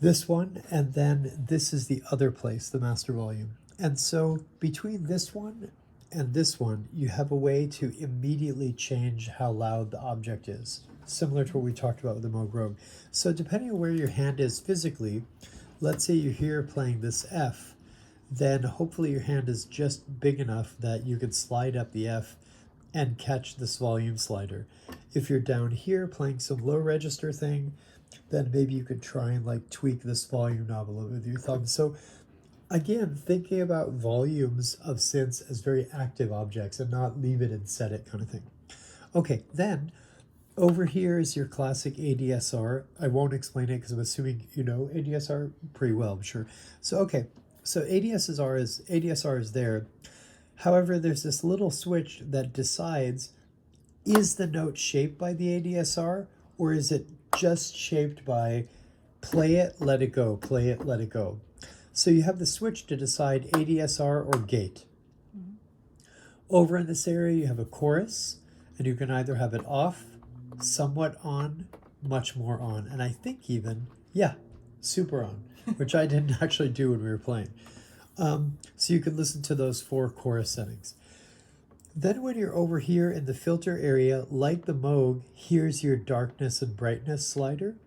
this one, and then this is the other place, the master volume. And so between this one and this one, you have a way to immediately change how loud the object is, similar to what we talked about with the Moog Rogue. So depending on where your hand is physically, let's say you're here playing this F, then hopefully your hand is just big enough that you can slide up the F and catch this volume slider. If you're down here playing some low register thing, then maybe you could try and like tweak this volume knob a little bit with your thumb. So again, thinking about volumes of synths as very active objects and not leave it and set it kind of thing. Okay, then over here is your classic ADSR. I won't explain it because I'm assuming you know ADSR pretty well, I'm sure. So okay, so ADSR is there. However, there's this little switch that decides, is the note shaped by the ADSR, or is it just shaped by play it, let it go, play it, let it go. So you have the switch to decide ADSR or gate. Mm-hmm. Over in this area, you have a chorus, and you can either have it off, somewhat on, much more on, and I think even, yeah, super on, which I didn't actually do when we were playing. So you can listen to those 4 chorus settings. Then when you're over here in the filter area, like the Moog, here's your darkness and brightness slider.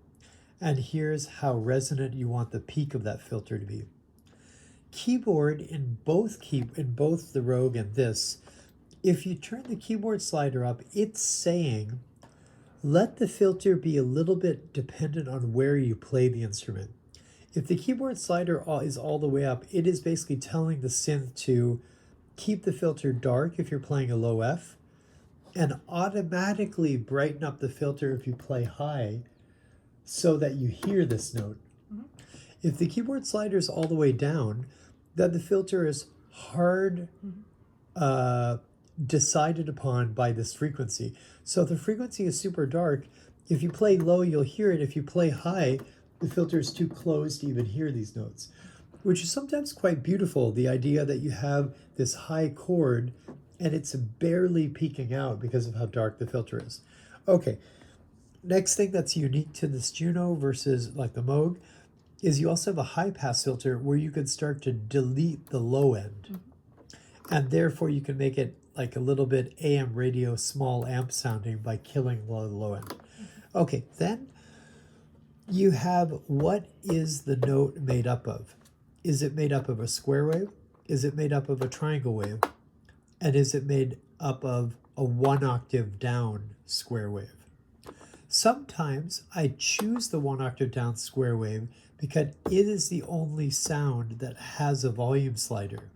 And here's how resonant you want the peak of that filter to be. Keyboard in both the Rogue and this, if you turn the keyboard slider up, it's saying, let the filter be a little bit dependent on where you play the instrument. If the keyboard slider is all the way up, it is basically telling the synth to keep the filter dark if you're playing a low F, and automatically brighten up the filter if you play high so that you hear this note. Mm-hmm. If the keyboard slider is all the way down, then the filter is hard decided upon by this frequency. So if the frequency is super dark, if you play low, you'll hear it. If you play high, the filter is too close to even hear these notes, which is sometimes quite beautiful, the idea that you have this high chord and it's barely peeking out because of how dark the filter is. Okay, next thing that's unique to this Juno versus like the Moog is you also have a high pass filter where you could start to delete the low end. Mm-hmm. And therefore you can make it like a little bit AM radio small amp sounding by killing the low end. Mm-hmm. Okay, then you have, what is the note made up of? Is it made up of a square wave? Is it made up of a triangle wave? And is it made up of a 1 octave down square wave? Sometimes I choose the 1 octave down square wave because it is the only sound that has a volume slider.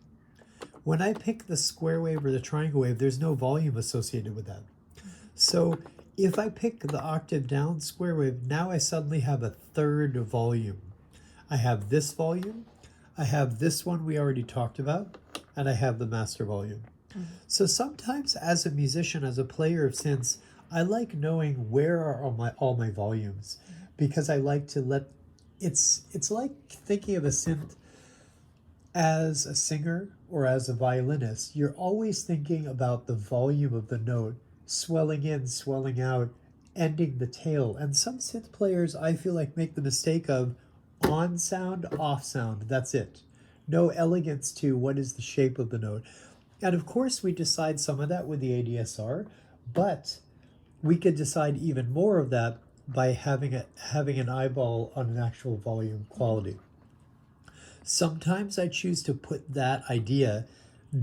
When I pick the square wave or the triangle wave, there's no volume associated with that. So if I pick the octave down square wave, now I suddenly have a third volume. I have this volume, I have this one we already talked about, and I have the master volume. Mm-hmm. So sometimes as a musician, as a player of synths, I like knowing where are all my volumes, because I like to it's like thinking of a synth as a singer or as a violinist. You're always thinking about the volume of the note, swelling in, swelling out, ending the tail. And some synth players, I feel like, make the mistake of on sound, off sound. That's it. No elegance to what is the shape of the note. And of course, we decide some of that with the ADSR, but we could decide even more of that by having an eyeball on an actual volume quality. Sometimes I choose to put that idea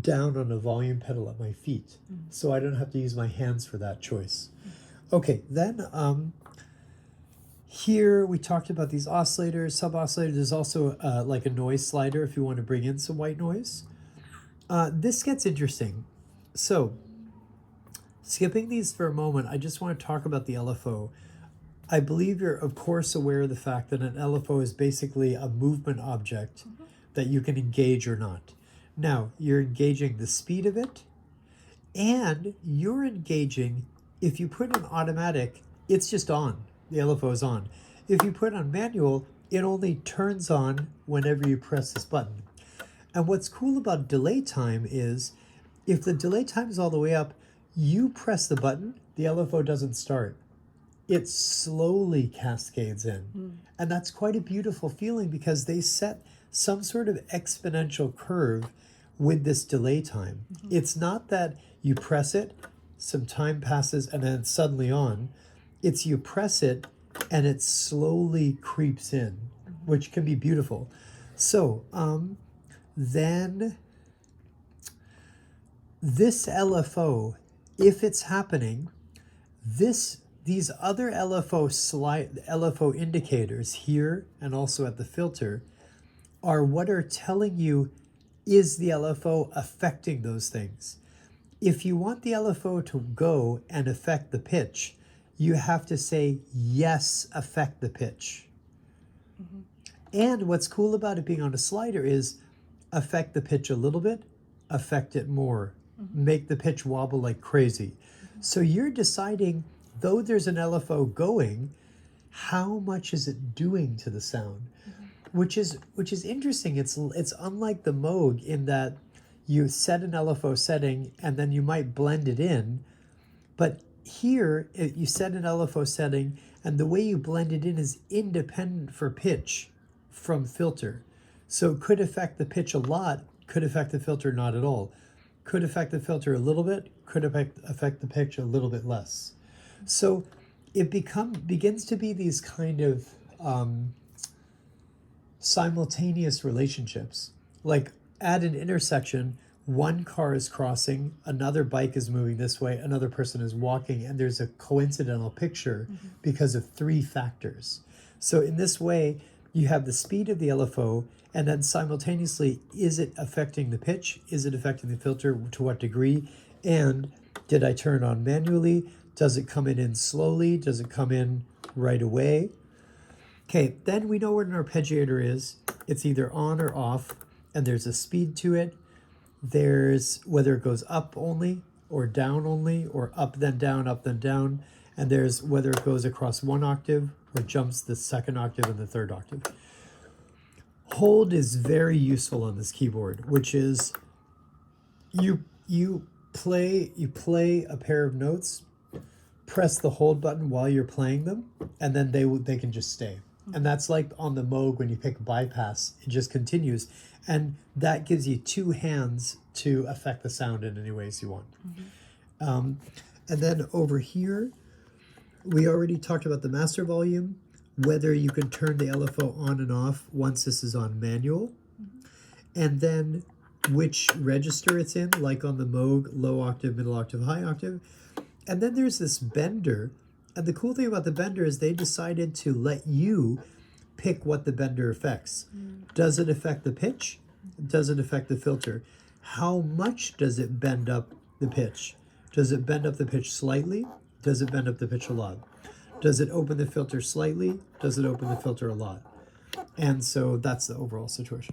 down on a volume pedal at my feet, so I don't have to use my hands for that choice. Okay, then here we talked about these oscillators, sub-oscillators. There's also like a noise slider if you want to bring in some white noise. This gets interesting. So skipping these for a moment, I just want to talk about the LFO. I believe you're, of course, aware of the fact that an LFO is basically a movement object that you can engage or not. Now, you're engaging the speed of it, and you're engaging, if you put it on automatic, it's just on. The LFO is on. If you put it on manual, it only turns on whenever you press this button. And what's cool about delay time is, if the delay time is all the way up, you press the button, the LFO doesn't start. it slowly cascades in. And that's quite a beautiful feeling because they set some sort of exponential curve with this delay time. It's not that you press it, some time passes, and then it's suddenly on. It's you press it and it slowly creeps in, which can be beautiful. So then this LFO, if it's happening, these other LFO indicators here and also at the filter are what are telling you, is the LFO affecting those things? If you want the LFO to go and affect the pitch, you have to say, yes, affect the pitch. And what's cool about it being on a slider is affect the pitch a little bit, affect it more, make the pitch wobble like crazy. So you're deciding, though there's an LFO going, how much is it doing to the sound? Which is interesting. It's unlike the Moog in that you set an LFO setting and then you might blend it in, but here you set an LFO setting and the way you blend it in is independent for pitch from filter. So it could affect the pitch a lot, could affect the filter not at all, could affect the filter a little bit, could affect the pitch a little bit less. So it begins to be these kind of simultaneous relationships. Like at an intersection, one car is crossing, another bike is moving this way, another person is walking, and there's a coincidental picture because of three factors. So in this way, you have the speed of the LFO, and then simultaneously, is it affecting the pitch? Is it affecting the filter? To what degree? And did I turn on manually? Does it come in slowly? Does it come in right away? Okay, then we know what an arpeggiator is. It's either on or off, and there's a speed to it. There's whether it goes up only, or down only, or up then down, and there's whether it goes across one octave or jumps the second octave and the third octave. Hold is very useful on this keyboard, which is you play a pair of notes, press the hold button while you're playing them, and then they can just stay. And that's like on the Moog when you pick bypass, it just continues. And that gives you two hands to affect the sound in any ways you want. And then over here, we already talked about the master volume, whether you can turn the LFO on and off once this is on manual. And then which register it's in, like on the Moog, low octave, middle octave, high octave. And then there's this bender. And the cool thing about the bender is they decided to let you pick what the bender affects. Does it affect the pitch? Does it affect the filter? How much does it bend up the pitch? Does it bend up the pitch slightly? Does it bend up the pitch a lot? Does it open the filter slightly? Does it open the filter a lot? And so that's the overall situation.